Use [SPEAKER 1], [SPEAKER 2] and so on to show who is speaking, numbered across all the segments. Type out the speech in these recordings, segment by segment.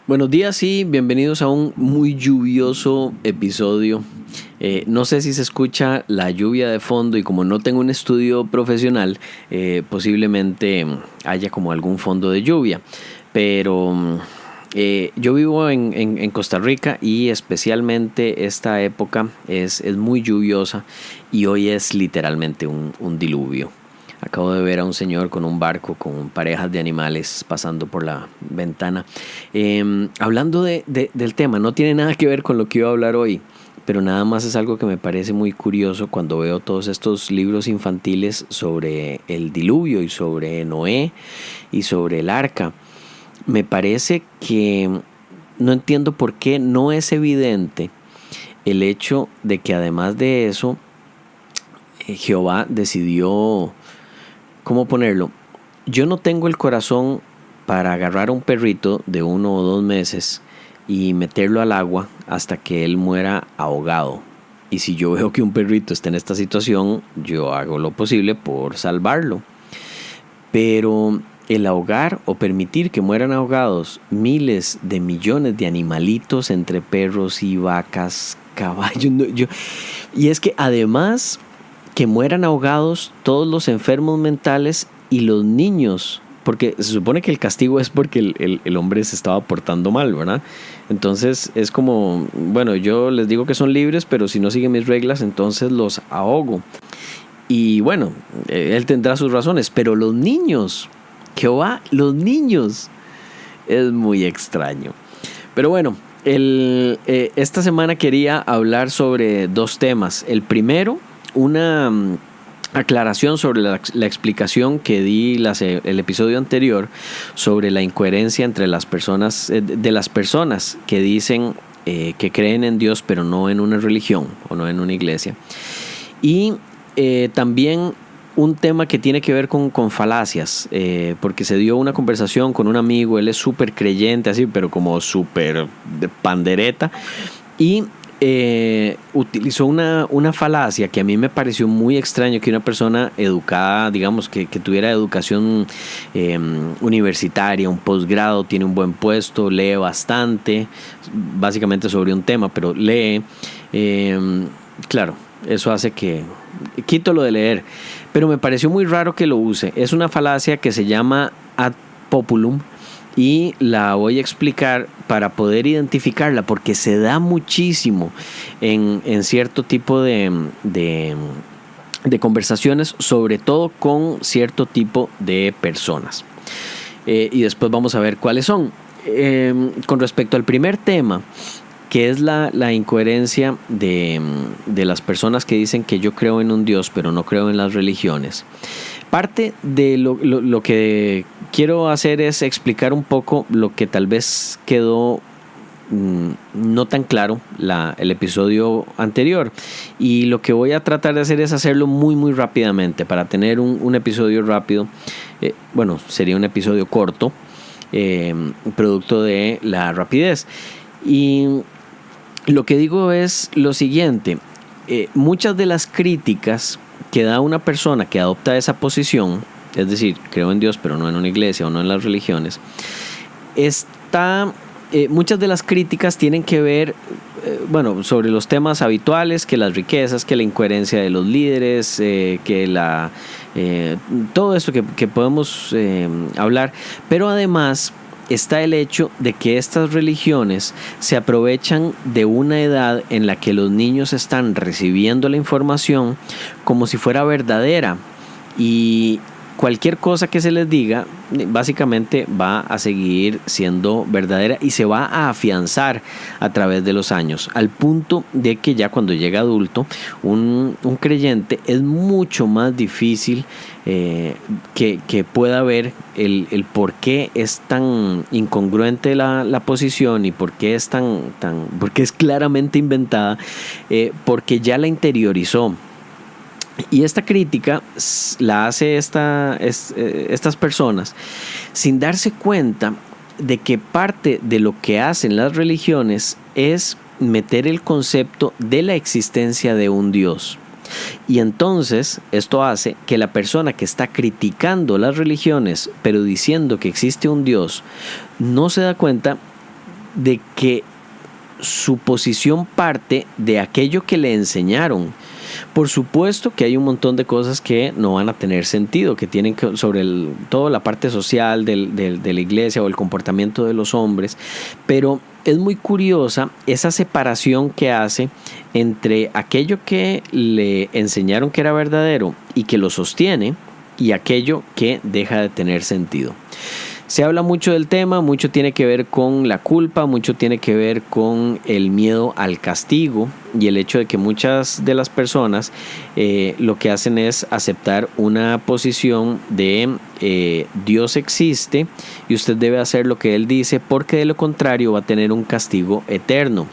[SPEAKER 1] Buenos días y bienvenidos a un muy lluvioso episodio. No sé si se escucha la lluvia de fondo y como no tengo un estudio profesional, posiblemente haya como algún fondo de lluvia. Pero yo vivo en Costa Rica y especialmente esta época es muy lluviosa y hoy es literalmente un diluvio. Acabo de ver a un señor con un barco con parejas de animales pasando por la ventana. Hablando del tema, no tiene nada que ver con lo que iba a hablar hoy, pero nada más es algo que me parece muy curioso cuando veo todos estos libros infantiles sobre el diluvio y sobre Noé y sobre el arca. Me parece que no entiendo por qué no es evidente el hecho de que además de eso, Jehová decidió, ¿cómo ponerlo? Yo no tengo el corazón para agarrar a un perrito de 1 o 2 meses y meterlo al agua hasta que él muera ahogado. Y si yo veo que un perrito está en esta situación, yo hago lo posible por salvarlo. Pero el ahogar o permitir que mueran ahogados miles de millones de animalitos entre perros y vacas, caballos. Y es que además que mueran ahogados todos los enfermos mentales y los niños, porque se supone que el castigo es porque el hombre se estaba portando mal, ¿verdad? Entonces es como, bueno, yo les digo que son libres, pero si no siguen mis reglas, entonces los ahogo. Y bueno, él tendrá sus razones, pero los niños, Jehová, los niños, es muy extraño. Pero bueno, esta semana quería hablar sobre 2 temas. El primero, una aclaración sobre la explicación que di el episodio anterior sobre la incoherencia entre las personas, de las personas que dicen que creen en Dios pero no en una religión o no en una iglesia. Y también un tema que tiene que ver con falacias, porque se dio una conversación con un amigo, él es súper creyente así, pero como súper pandereta, y utilizó una falacia que a mí me pareció muy extraño que una persona educada, digamos que tuviera educación universitaria, un posgrado, tiene un buen puesto, lee bastante, básicamente sobre un tema, pero lee, claro, eso hace que quito lo de leer, pero me pareció muy raro que lo use. Es una falacia que se llama ad populum y la voy a explicar para poder identificarla, porque se da muchísimo en cierto tipo de conversaciones, sobre todo con cierto tipo de personas. Y después vamos a ver cuáles son. Con respecto al primer tema, que es la incoherencia de las personas que dicen que yo creo en un Dios pero no creo en las religiones. Parte de lo que quiero hacer es explicar un poco lo que tal vez quedó no tan claro el episodio anterior, y lo que voy a tratar de hacer es hacerlo muy muy rápidamente para tener un episodio rápido. Bueno, sería un episodio corto, producto de la rapidez. Y lo que digo es lo siguiente: muchas de las críticas que da una persona que adopta esa posición, es decir, creo en Dios pero no en una iglesia o no en las religiones, muchas de las críticas tienen que ver, sobre los temas habituales, que las riquezas, que la incoherencia de los líderes, que todo esto que podemos hablar, pero además está el hecho de que estas religiones se aprovechan de una edad en la que los niños están recibiendo la información como si fuera verdadera, y cualquier cosa que se les diga básicamente va a seguir siendo verdadera y se va a afianzar a través de los años, al punto de que ya cuando llega adulto un creyente es mucho más difícil que pueda ver el por qué es tan incongruente la posición y por qué es porque es claramente inventada, porque ya la interiorizó. Y esta crítica la hace estas personas sin darse cuenta de que parte de lo que hacen las religiones es meter el concepto de la existencia de un Dios. Y entonces esto hace que la persona que está criticando las religiones pero diciendo que existe un Dios no se da cuenta de que su posición parte de aquello que le enseñaron. Por supuesto que hay un montón de cosas que no van a tener sentido, que tienen que sobre toda la parte social de la iglesia o el comportamiento de los hombres, pero es muy curiosa esa separación que hace entre aquello que le enseñaron que era verdadero y que lo sostiene y aquello que deja de tener sentido. Se habla mucho del tema, mucho tiene que ver con la culpa, mucho tiene que ver con el miedo al castigo y el hecho de que muchas de las personas lo que hacen es aceptar una posición de Dios existe y usted debe hacer lo que Él dice porque de lo contrario va a tener un castigo eterno.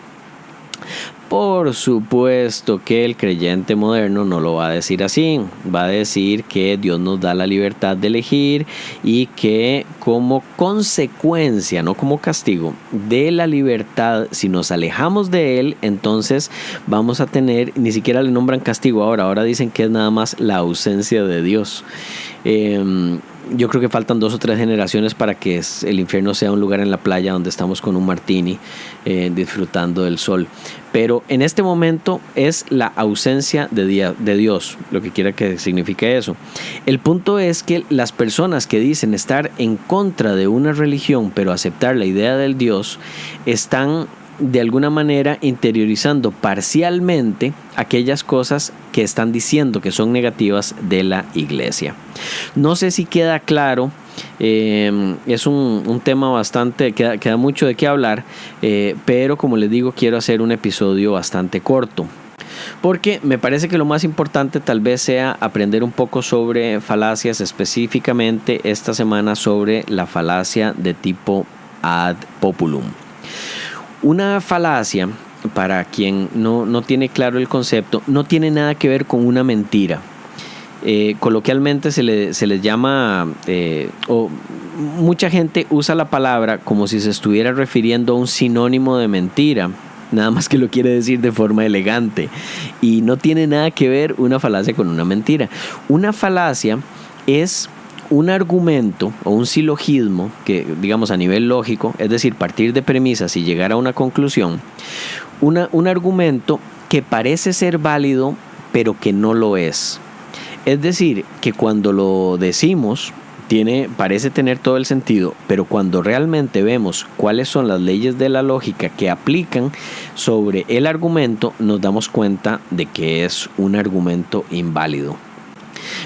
[SPEAKER 1] Por supuesto que el creyente moderno no lo va a decir así, va a decir que Dios nos da la libertad de elegir y que como consecuencia, no como castigo, de la libertad, si nos alejamos de Él, entonces vamos a tener, ni siquiera le nombran castigo ahora dicen que es nada más la ausencia de Dios. Yo creo que faltan 2 o 3 generaciones para que el infierno sea un lugar en la playa donde estamos con un martini disfrutando del sol. Pero en este momento es la ausencia de Dios, lo que quiera que signifique eso. El punto es que las personas que dicen estar en contra de una religión, pero aceptar la idea del Dios, están de alguna manera interiorizando parcialmente aquellas cosas que están diciendo que son negativas de la iglesia. No sé si queda claro, es un tema bastante, queda mucho de qué hablar, pero como les digo, quiero hacer un episodio bastante corto. Porque me parece que lo más importante tal vez sea aprender un poco sobre falacias, específicamente esta semana sobre la falacia de tipo ad populum. Una falacia, para quien no tiene claro el concepto, no tiene nada que ver con una mentira. Coloquialmente se les llama, o mucha gente usa la palabra como si se estuviera refiriendo a un sinónimo de mentira, nada más que lo quiere decir de forma elegante. Y no tiene nada que ver una falacia con una mentira. Una falacia es un argumento o un silogismo que, digamos, a nivel lógico, es decir, partir de premisas y llegar a una conclusión, un argumento que parece ser válido pero que no lo es. Es decir, que cuando lo decimos parece tener todo el sentido, pero cuando realmente vemos cuáles son las leyes de la lógica que aplican sobre el argumento, nos damos cuenta de que es un argumento inválido.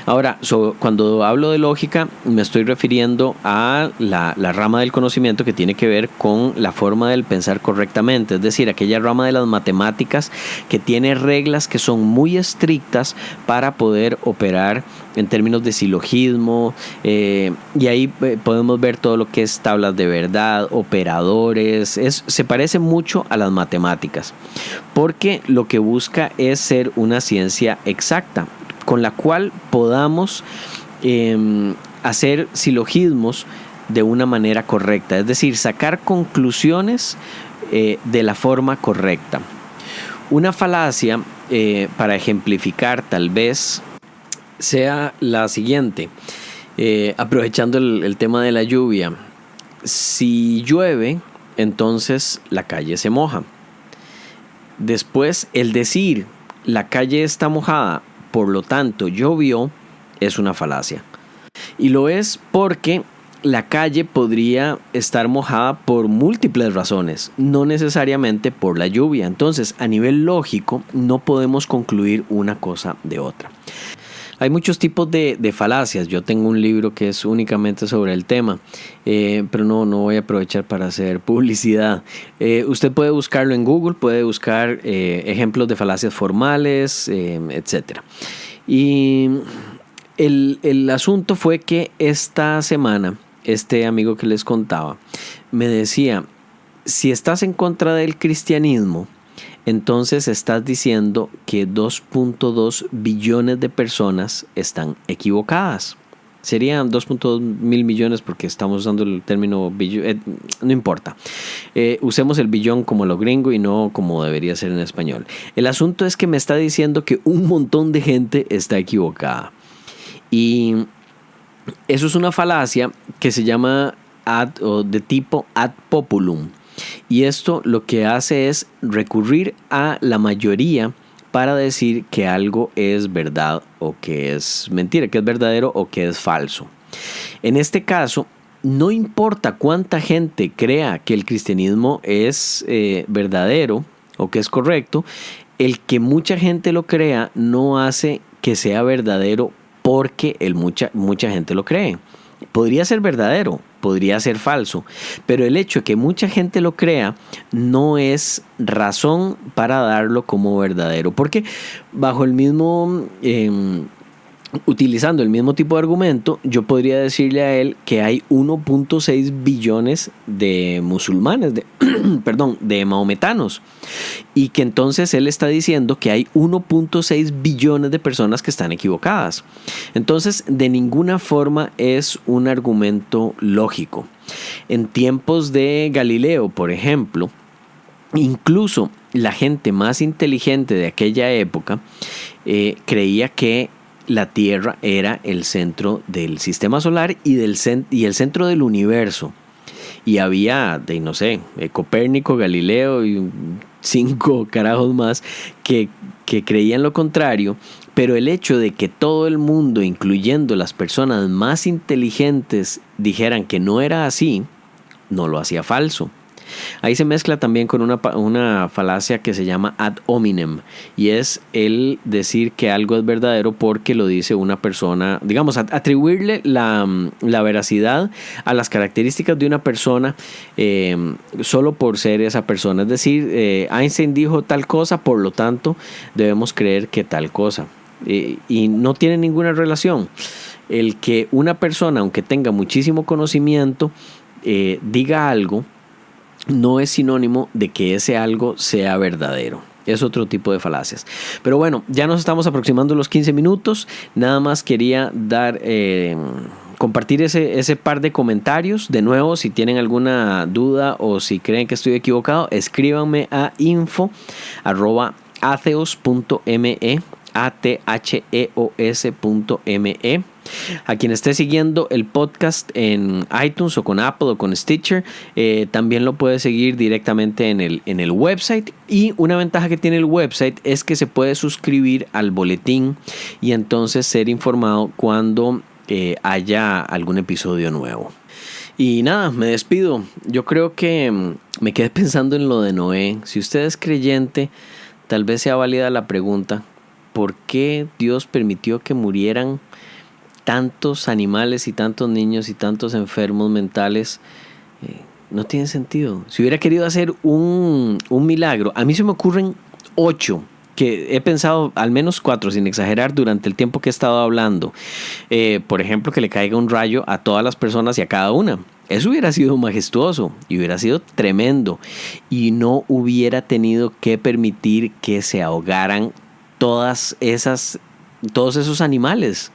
[SPEAKER 1] Ahora, cuando hablo de lógica, me estoy refiriendo a la rama del conocimiento que tiene que ver con la forma del pensar correctamente, es decir, aquella rama de las matemáticas que tiene reglas que son muy estrictas para poder operar en términos de silogismo, y ahí podemos ver todo lo que es tablas de verdad, operadores, se parece mucho a las matemáticas, porque lo que busca es ser una ciencia exacta, con la cual podamos hacer silogismos de una manera correcta, es decir, sacar conclusiones de la forma correcta. Una falacia, para ejemplificar tal vez, sea la siguiente, aprovechando el tema de la lluvia. Si llueve, entonces la calle se moja. Después, el decir la calle está mojada, por lo tanto llovió, es una falacia. Y lo es porque la calle podría estar mojada por múltiples razones, no necesariamente por la lluvia. Entonces, a nivel lógico, no podemos concluir una cosa de otra. Hay muchos tipos de falacias. Yo tengo un libro que es únicamente sobre el tema, pero no voy a aprovechar para hacer publicidad. Usted puede buscarlo en Google, puede buscar ejemplos de falacias formales, etc. Y el asunto fue que esta semana, este amigo que les contaba me decía, si estás en contra del cristianismo, entonces estás diciendo que 2.2 billones de personas están equivocadas. Serían 2.2 mil millones porque estamos usando el término billón, no importa. Usemos el billón como lo gringo y no como debería ser en español. El asunto es que me está diciendo que un montón de gente está equivocada. Y eso es una falacia que se llama de tipo ad populum. Y esto lo que hace es recurrir a la mayoría para decir que algo es verdad o que es mentira, que es verdadero o que es falso. En este caso, no importa cuánta gente crea que el cristianismo es verdadero o que es correcto, el que mucha gente lo crea no hace que sea verdadero porque mucha gente lo cree. Podría ser verdadero, podría ser falso, pero el hecho de que mucha gente lo crea no es razón para darlo como verdadero, porque bajo el mismo utilizando el mismo tipo de argumento, yo podría decirle a él que hay 1.6 billones de musulmanes, de mahometanos, y que entonces él está diciendo que hay 1.6 billones de personas que están equivocadas. Entonces, de ninguna forma es un argumento lógico. En tiempos de Galileo, por ejemplo, incluso la gente más inteligente de aquella época creía que la Tierra era el centro del sistema solar y el centro del universo. Y había, Copérnico, Galileo y 5 carajos más que creían lo contrario. Pero el hecho de que todo el mundo, incluyendo las personas más inteligentes, dijeran que no era así, no lo hacía falso. Ahí se mezcla también con una falacia que se llama ad hominem, y es el decir que algo es verdadero porque lo dice una persona, digamos, atribuirle la veracidad a las características de una persona solo por ser esa persona. Es decir, Einstein dijo tal cosa, por lo tanto debemos creer que tal cosa, y no tiene ninguna relación. El que una persona, aunque tenga muchísimo conocimiento, diga algo, no es sinónimo de que ese algo sea verdadero. Es otro tipo de falacias. Pero bueno, ya nos estamos aproximando a los 15 minutos. Nada más quería compartir ese par de comentarios. De nuevo, si tienen alguna duda o si creen que estoy equivocado, escríbanme a info@atheos.me, atheos.me. A quien esté siguiendo el podcast en iTunes o con Apple o con Stitcher, también lo puede seguir directamente en el website. Y una ventaja que tiene el website es que se puede suscribir al boletín y entonces ser informado cuando haya algún episodio nuevo. Y nada, me despido. Yo creo que me quedé pensando en lo de Noé. Si usted es creyente, tal vez sea válida la pregunta: ¿por qué Dios permitió que murieran tantos animales y tantos niños y tantos enfermos mentales? No tiene sentido. Si hubiera querido hacer un milagro, a mí se me ocurren 8, que he pensado al menos 4, sin exagerar, durante el tiempo que he estado hablando. Por ejemplo, que le caiga un rayo a todas las personas y a cada una. Eso hubiera sido majestuoso y hubiera sido tremendo, y no hubiera tenido que permitir que se ahogaran todos esos animales.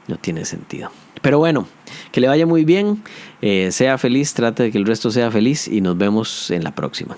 [SPEAKER 1] No tiene sentido. Pero bueno, que le vaya muy bien, sea feliz, trate de que el resto sea feliz y nos vemos en la próxima.